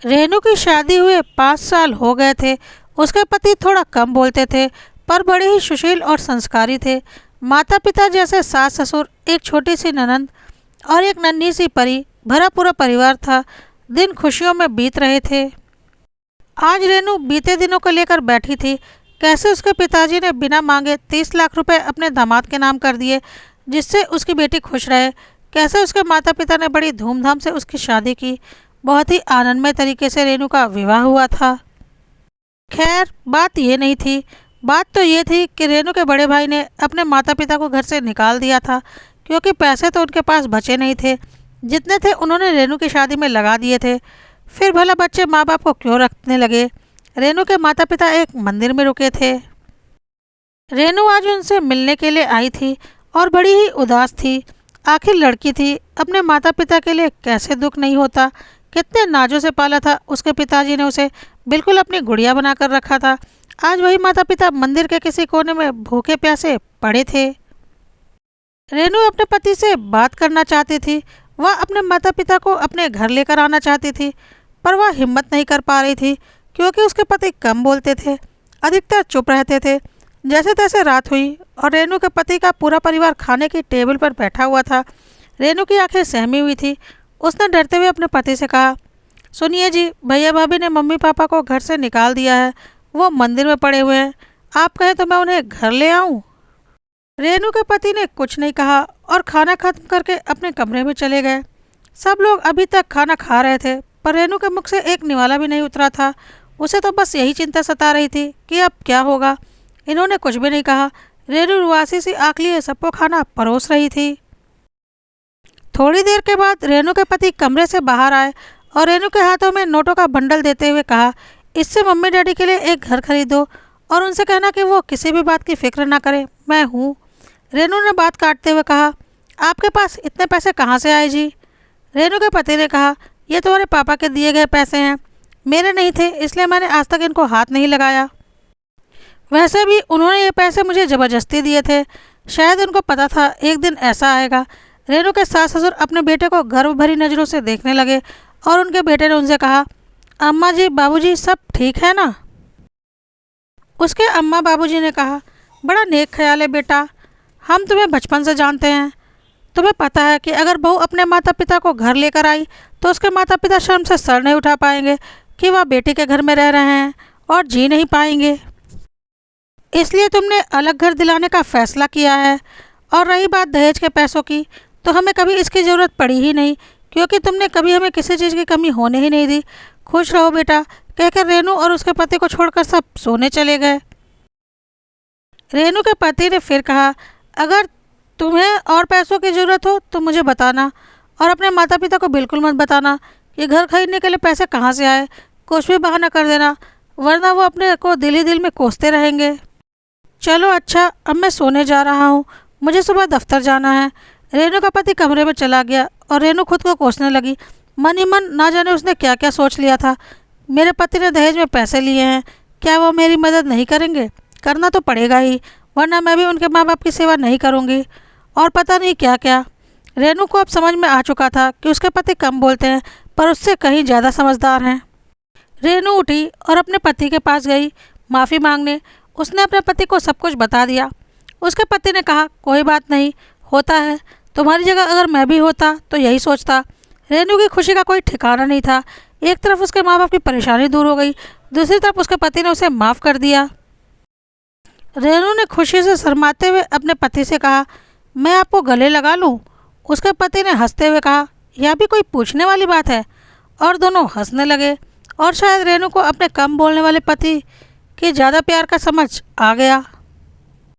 रेनू की शादी हुए 5 साल हो गए थे। उसके पति थोड़ा कम बोलते थे, पर बड़े ही सुशील और संस्कारी थे। माता पिता जैसे सास ससुर, एक छोटी सी ननंद और एक नन्ही सी परी, भरा पूरा परिवार था। दिन खुशियों में बीत रहे थे। आज रेनू बीते दिनों को लेकर बैठी थी। कैसे उसके पिताजी ने बिना मांगे 30 लाख रुपए अपने दामाद के नाम कर दिए, जिससे उसकी बेटी खुश रहे। कैसे उसके माता पिता ने बड़ी धूमधाम से उसकी शादी की। बहुत ही आनंदमय तरीके से रेनू का विवाह हुआ था। खैर, बात ये नहीं थी। बात तो ये थी कि रेनू के बड़े भाई ने अपने माता पिता को घर से निकाल दिया था, क्योंकि पैसे तो उनके पास बचे नहीं थे। जितने थे उन्होंने रेनू की शादी में लगा दिए थे। फिर भला बच्चे माँ बाप को क्यों रखने लगे। रेनू के माता पिता एक मंदिर में रुके थे। रेनू आज उनसे मिलने के लिए आई थी और बड़ी ही उदास थी। आखिर लड़की थी, अपने माता पिता के लिए कैसे दुख नहीं होता। कितने नाजों से पाला था उसके पिताजी ने उसे, बिल्कुल अपनी गुड़िया बनाकर रखा था। आज वही माता पिता मंदिर के किसी कोने में भूखे प्यासे पड़े थे। रेनू अपने पति से बात करना चाहती थी। वह अपने माता पिता को अपने घर लेकर आना चाहती थी, पर वह हिम्मत नहीं कर पा रही थी, क्योंकि उसके पति कम बोलते थे, अधिकतर चुप रहते थे। जैसे तैसे रात हुई और रेनू के पति का पूरा परिवार खाने की टेबल पर बैठा हुआ था। रेनू की आंखें सहमी हुई थी। उसने डरते हुए अपने पति से कहा, सुनिए जी, भैया भाभी ने मम्मी पापा को घर से निकाल दिया है। वो मंदिर में पड़े हुए हैं। आप कहें तो मैं उन्हें घर ले आऊं? रेनू के पति ने कुछ नहीं कहा और खाना खत्म करके अपने कमरे में चले गए। सब लोग अभी तक खाना खा रहे थे, पर रेनू के मुख से एक निवाला भी नहीं उतरा था। उसे तो बस यही चिंता सता रही थी कि अब क्या होगा। इन्होंने कुछ भी नहीं कहा। रेनू रुआसी सी आंख लिए सबको खाना परोस रही थी। थोड़ी देर के बाद रेनू के पति कमरे से बाहर आए और रेनू के हाथों में नोटों का बंडल देते हुए कहा, इससे मम्मी डैडी के लिए एक घर खरीदो और उनसे कहना कि वो किसी भी बात की फिक्र ना करें, मैं हूँ। रेनू ने बात काटते हुए कहा, आपके पास इतने पैसे कहाँ से आए जी? रेनू के पति ने कहा, ये तुम्हारे पापा के दिए गए पैसे हैं, मेरे नहीं थे, इसलिए मैंने आज तक इनको हाथ नहीं लगाया। वैसे भी उन्होंने ये पैसे मुझे ज़बरदस्ती दिए थे। शायद उनको पता था एक दिन ऐसा आएगा। रेनू के सास ससुर अपने बेटे को गर्व भरी नज़रों से देखने लगे और उनके बेटे ने उनसे कहा, अम्मा जी, बाबूजी, सब ठीक है ना? उसके अम्मा बाबूजी ने कहा, बड़ा नेक ख्याल है बेटा, हम तुम्हें बचपन से जानते हैं। तुम्हें पता है कि अगर बहू अपने माता पिता को घर लेकर आई तो उसके माता पिता शर्म से सर नहीं उठा पाएंगे कि वह बेटी के घर में रह रहे हैं और जी नहीं पाएंगे। इसलिए तुमने अलग घर दिलाने का फैसला किया है। और रही बात दहेज के पैसों की, तो हमें कभी इसकी ज़रूरत पड़ी ही नहीं, क्योंकि तुमने कभी हमें किसी चीज़ की कमी होने ही नहीं दी। खुश रहो बेटा, कहकर रेनू और उसके पति को छोड़कर सब सोने चले गए। रेनू के पति ने फिर कहा, अगर तुम्हें और पैसों की ज़रूरत हो तो मुझे बताना, और अपने माता पिता को बिल्कुल मत बताना कि घर खरीदने के लिए पैसे कहाँ से आए। कुछ भी बहाना कर देना, वरना वो अपने को दिल ही दिल में कोसते रहेंगे। चलो अच्छा, अब मैं सोने जा रहा हूँ, मुझे सुबह दफ्तर जाना है। रेनू का पति कमरे में चला गया और रेनू खुद को कोसने लगी। मन ही मन ना जाने उसने क्या क्या सोच लिया था। मेरे पति ने दहेज में पैसे लिए हैं, क्या वो मेरी मदद नहीं करेंगे? करना तो पड़ेगा ही, वरना मैं भी उनके माँ बाप की सेवा नहीं करूँगी। और पता नहीं क्या क्या। रेनू को अब समझ में आ चुका था कि उसके पति कम बोलते हैं, पर उससे कहीं ज़्यादा समझदार हैं। रेनू उठी और अपने पति के पास गई माफ़ी मांगने। उसने अपने पति को सब कुछ बता दिया। उसके पति ने कहा, कोई बात नहीं, होता है, तुम्हारी जगह अगर मैं भी होता तो यही सोचता। रेनू की खुशी का कोई ठिकाना नहीं था। एक तरफ उसके माँ बाप की परेशानी दूर हो गई, दूसरी तरफ उसके पति ने उसे माफ़ कर दिया। रेनू ने खुशी से शर्माते हुए अपने पति से कहा, मैं आपको गले लगा लूं? उसके पति ने हंसते हुए कहा, यह भी कोई पूछने वाली बात है? और दोनों हंसने लगे। और शायद रेनू को अपने कम बोलने वाले पति कि ज़्यादा प्यार का समझ आ गया।